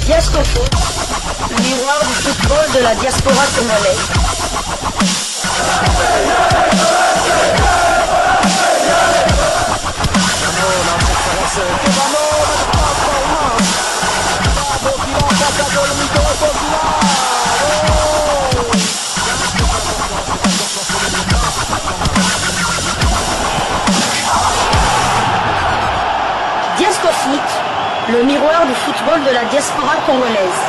Diasco Foot, le miroir du football de la diaspora congolaise. Diasco Foot, le miroir du football de la diaspora congolaise.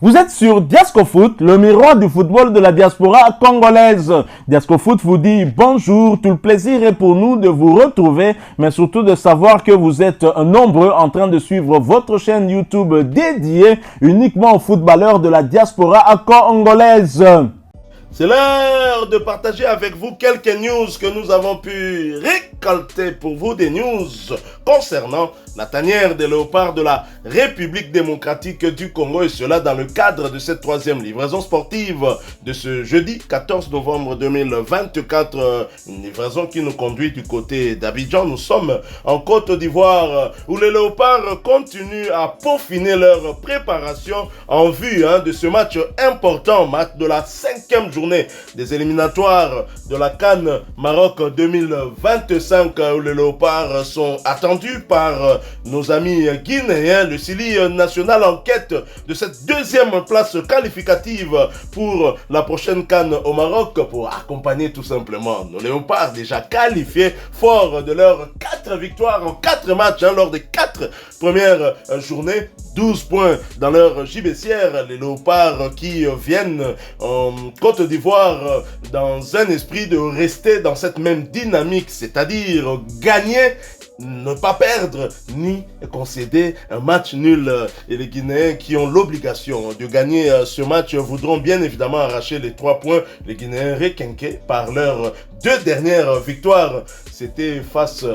Vous êtes sur Diasco Foot, le miroir du football de la diaspora congolaise. Diasco Foot vous dit bonjour, tout le plaisir est pour nous de vous retrouver, mais surtout de savoir que vous êtes nombreux en train de suivre votre chaîne YouTube dédiée uniquement aux footballeurs de la diaspora congolaise. C'est l'heure de partager avec vous quelques news que nous avons pu récolter pour vous, des news concernant la tanière des léopards de la République démocratique du Congo, et cela dans le cadre de cette troisième livraison sportive de ce jeudi 14 novembre 2024, une livraison qui nous conduit du côté d'Abidjan. Nous sommes en Côte d'Ivoire où les léopards continuent à peaufiner leur préparation en vue de ce match important, match de la 5e journée des éliminatoires de la CAN Maroc 2025, où les léopards sont attendus par nos amis guinéens. Le Sili national en quête de cette deuxième place qualificative pour la prochaine CAN au Maroc, pour accompagner tout simplement nos léopards déjà qualifiés, forts de leurs 4 victoires en 4 matchs lors des 4 premières journées. 12 points dans leur gibecière, les léopards qui viennent en Côte d'Ivoire dans un esprit de rester dans cette même dynamique, c'est-à-dire gagner, ne pas perdre, ni concéder un match nul. Et les Guinéens qui ont l'obligation de gagner ce match voudront bien évidemment arracher les 3 points. Les Guinéens requinqués par leurs 2 dernières victoires. C'était face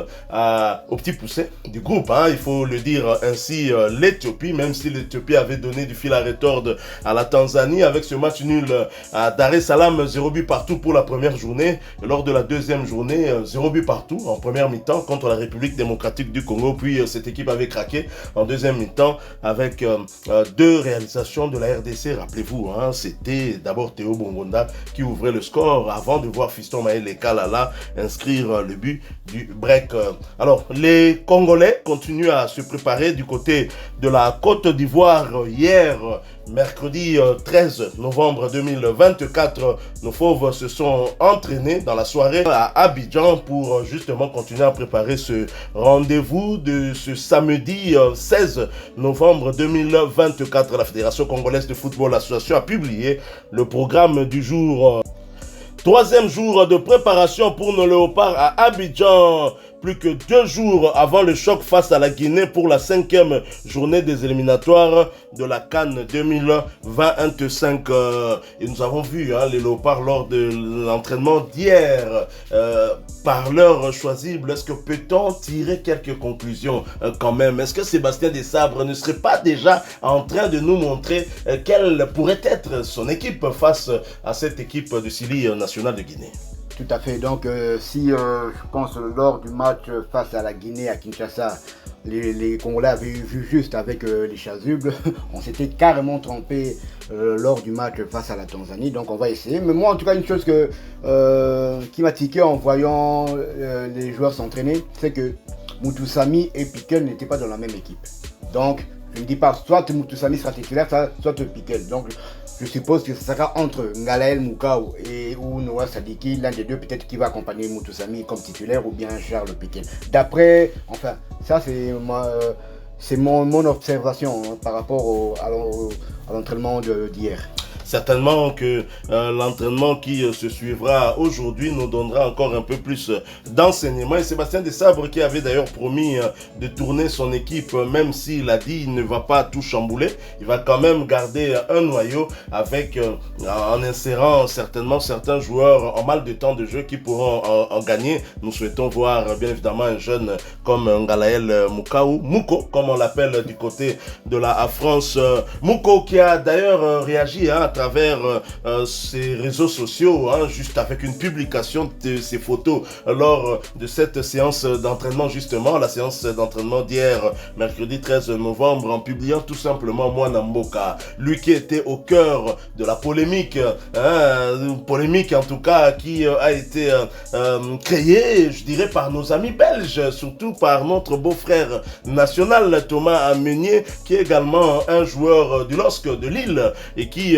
au petit pousset du groupe, il faut le dire ainsi, l'Éthiopie, même si l'Éthiopie avait donné du fil à retordre à la Tanzanie avec ce match nul à Dar es Salaam, 0 but partout pour la première journée. Et lors de la deuxième journée, 0 but partout en première mi-temps contre la République démocratique du Congo. Puis cette équipe avait craqué en deuxième mi-temps avec 2 réalisations de la RDC. Rappelez-vous, c'était d'abord Théo Bongonda qui ouvrait le score avant de voir Fiston Maël Kalala inscrire le but du break. Alors, les Congolais continuent à se préparer du côté de la Côte d'Ivoire. Hier, mercredi 13 novembre 2024, nos fauves se sont entraînés dans la soirée à Abidjan pour justement continuer à préparer ce rendez-vous de ce samedi 16 novembre 2024. La Fédération congolaise de football association a publié le programme du jour. 3e jour de préparation pour nos léopards à Abidjan, plus que 2 jours avant le choc face à la Guinée pour la 5e journée des éliminatoires de la CAN 2025. Et nous avons vu les léopards lors de l'entraînement d'hier. Par l'heure choisible, est-ce que peut-on tirer quelques conclusions quand même? Est-ce que Sébastien Desabre ne serait pas déjà en train de nous montrer quelle pourrait être son équipe face à cette équipe du Sili national de Guinée? Tout à fait. Donc, si je pense lors du match face à la Guinée à Kinshasa, les Congolais avaient vu juste avec les chasubles, on s'était carrément trompé lors du match face à la Tanzanie. Donc, on va essayer. Mais moi, en tout cas, une chose qui m'a tiqué en voyant les joueurs s'entraîner, c'est que Mutusami et Piquel n'étaient pas dans la même équipe. Donc, je ne dis pas soit Mutusami sera titulaire, soit Piquel. Donc, je suppose que ce sera entre Ngalael Moukao ou Noah Sadiki, l'un des deux peut-être qui va accompagner Mutusami comme titulaire, ou bien Charles Piquel. D'après, enfin, ça c'est mon observation par rapport à l'entraînement d'hier. Certainement que l'entraînement qui se suivra aujourd'hui nous donnera encore un peu plus d'enseignements. Et Sébastien Desabre, qui avait d'ailleurs promis de tourner son équipe, même s'il a dit qu'il ne va pas tout chambouler, il va quand même garder un noyau avec, en insérant certainement certains joueurs en mal de temps de jeu qui pourront en gagner. Nous souhaitons voir bien évidemment un jeune comme Ngalael Mouko, comme on l'appelle du côté de la France. Mouko qui a d'ailleurs réagi à travers ses réseaux sociaux, hein, juste avec une publication de ses photos lors de cette séance d'entraînement, justement, la séance d'entraînement d'hier, mercredi 13 novembre, en publiant tout simplement Mwana Mboka, lui qui était au cœur de la polémique, polémique en tout cas qui a été créée, je dirais, par nos amis belges, surtout par notre beau-frère national Thomas Meunier, qui est également un joueur du LOSC de Lille et qui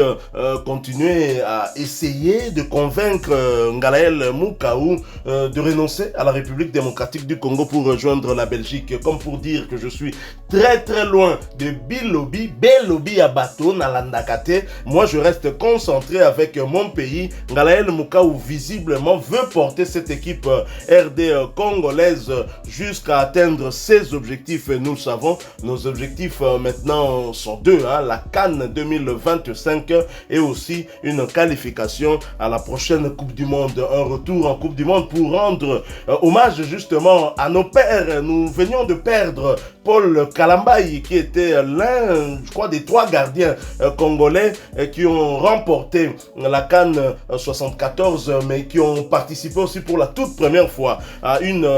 continuait à essayer de convaincre Ngalael Moukaou de renoncer à la République démocratique du Congo pour rejoindre la Belgique, comme pour dire que je suis très très loin de Bilobi, Belobi à bateau, Nalandakate. Moi je reste concentré avec mon pays. Ngalael Moukaou visiblement veut porter cette équipe RD congolaise jusqu'à atteindre ses objectifs. Et nous le savons, nos objectifs maintenant sont deux, hein, la CAN 2025 et aussi une qualification à la prochaine Coupe du Monde, un retour en Coupe du Monde pour rendre hommage justement à nos pères. Nous venions de perdre Paul Kalambayi qui était l'un, je crois, des 3 gardiens congolais qui ont remporté la CAN 74, mais qui ont participé aussi pour la toute première fois à une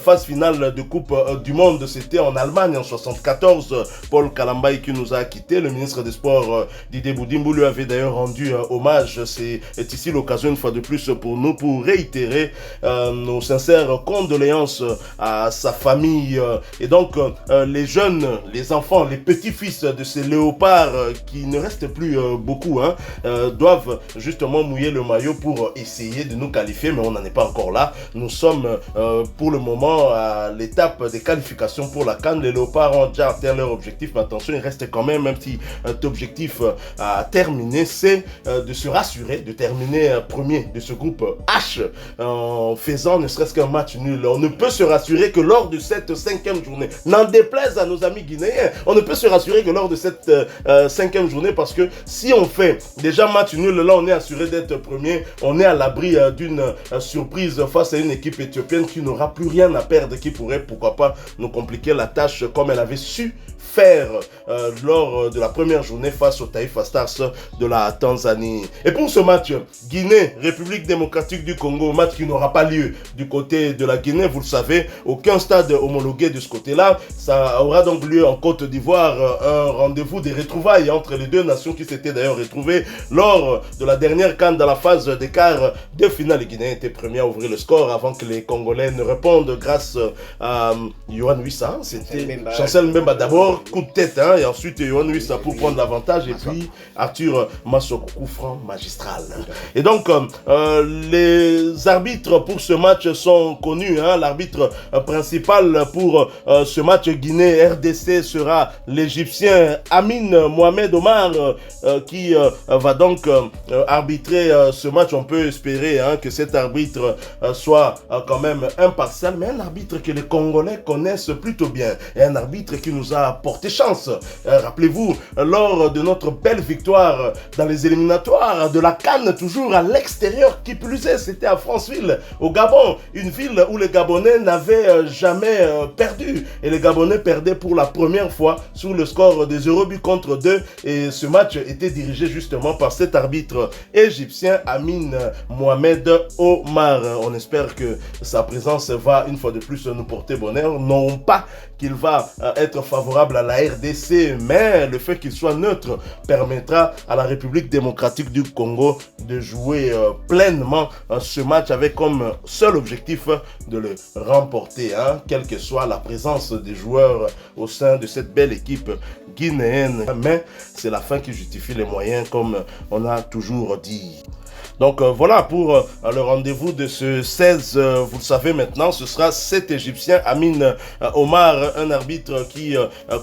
phase finale de Coupe du Monde. C'était en Allemagne en 74. Paul Kalambayi qui nous a quittés. Le ministre des Sports Didier Boudimbo lui avait d'ailleurs rendu hommage. C'est ici l'occasion une fois de plus pour nous pour réitérer nos sincères condoléances à sa famille. Et donc les jeunes, les enfants, les petits-fils de ces léopards qui ne restent plus beaucoup, hein, doivent justement mouiller le maillot pour essayer de nous qualifier, mais on n'en est pas encore là. Nous sommes pour le moment à l'étape des qualifications pour la CAN. Les léopards ont déjà atteint leur objectif, mais attention, il reste quand même un petit objectif à terminer, c'est de se rassurer, de terminer premier de ce groupe H en faisant ne serait-ce qu'un match nul. On ne peut se rassurer que lors de cette 5e journée, n'en déplaise à nos amis guinéens, on ne peut se rassurer que lors de cette 5e journée, parce que si on fait déjà match nul, là on est assuré d'être premier, on est à l'abri d'une surprise face à une équipe éthiopienne qui n'aura plus rien à perdre, qui pourrait pourquoi pas nous compliquer la tâche comme elle avait su faire lors de la première journée face au Taifa Stars de la Tanzanie. Et pour ce match, Guinée, République démocratique du Congo, match qui n'aura pas lieu du côté de la Guinée, vous le savez, aucun stade homologué de ce côté-là. Ça aura donc lieu en Côte d'Ivoire, un rendez-vous des retrouvailles entre les deux nations qui s'étaient d'ailleurs retrouvées lors de la dernière CAN dans la phase des quarts de finale. Les Guinéens étaient premiers à ouvrir le score avant que les Congolais ne répondent grâce à Yohan Wissa. C'était Chancel Mbemba d'abord, coup de tête, hein, et ensuite Yohan Wissa pour prendre l'avantage, et puis Arthur Massoko, coup franc magistral. Et donc les arbitres pour ce match sont connus, hein. L'arbitre principal pour ce match Guinée-RDC sera l'Égyptien Amin Mohamed Omar qui va donc arbitrer ce match. On peut espérer, hein, que cet arbitre soit quand même impartial, mais un arbitre que les Congolais connaissent plutôt bien, et un arbitre qui nous a porté chance. Rappelez-vous, lors de notre belle victoire dans les éliminatoires de la CAN, toujours à l'extérieur, qui plus est, c'était à Franceville, au Gabon, une ville où les Gabonais n'avaient jamais perdu, et les Gabonais perdaient pour la première fois sur le score de 0-2, et ce match était dirigé justement par cet arbitre égyptien Amin Mohamed Omar. On espère que sa présence va une fois de plus nous porter bonheur, non pas qu'il va être favorable à la RDC, mais le fait qu'il soit neutre permettra à la République démocratique du Congo de jouer pleinement ce match avec comme seul objectif de le remporter, hein, quelle que soit la présence des joueurs au sein de cette belle équipe guinéenne. Mais c'est la fin qui justifie les moyens, comme on a toujours dit. Donc voilà pour le rendez-vous de ce 16, vous le savez maintenant, ce sera cet Égyptien Amin Omar, un arbitre qui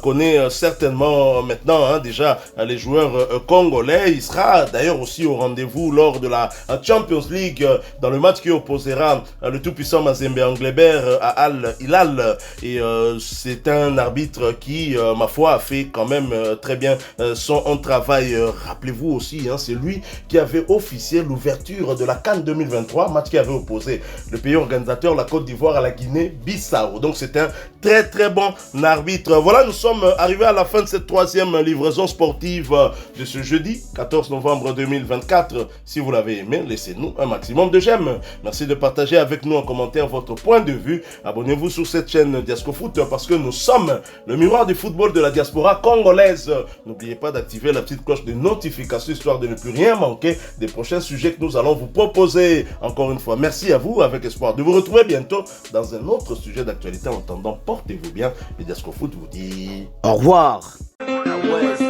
connaît certainement maintenant, hein, déjà les joueurs congolais. Il sera d'ailleurs aussi au rendez-vous lors de la Champions League dans le match qui opposera le tout-puissant Mazembe Anglebert à Al Hilal. Et c'est un arbitre qui, ma foi, a fait quand même très bien son travail. Rappelez-vous aussi, hein, c'est lui qui avait officié l'ouverture d'ouverture de la CAN 2023, match qui avait opposé le pays organisateur, la Côte d'Ivoire, à la Guinée-Bissau. Donc c'est un très très bon arbitre. Voilà, nous sommes arrivés à la fin de cette troisième livraison sportive de ce jeudi 14 novembre 2024. Si vous l'avez aimé, laissez-nous un maximum de j'aime. Merci de partager avec nous en commentaire votre point de vue. Abonnez-vous sur cette chaîne Diascofoot parce que nous sommes le miroir du football de la diaspora congolaise. N'oubliez pas d'activer la petite cloche de notification histoire de ne plus rien manquer des prochains sujets que nous allons vous proposer. Encore une fois, merci à vous, avec espoir de vous retrouver bientôt dans un autre sujet d'actualité. En attendant, portez-vous bien et Diascofoot vous dit Au revoir. West.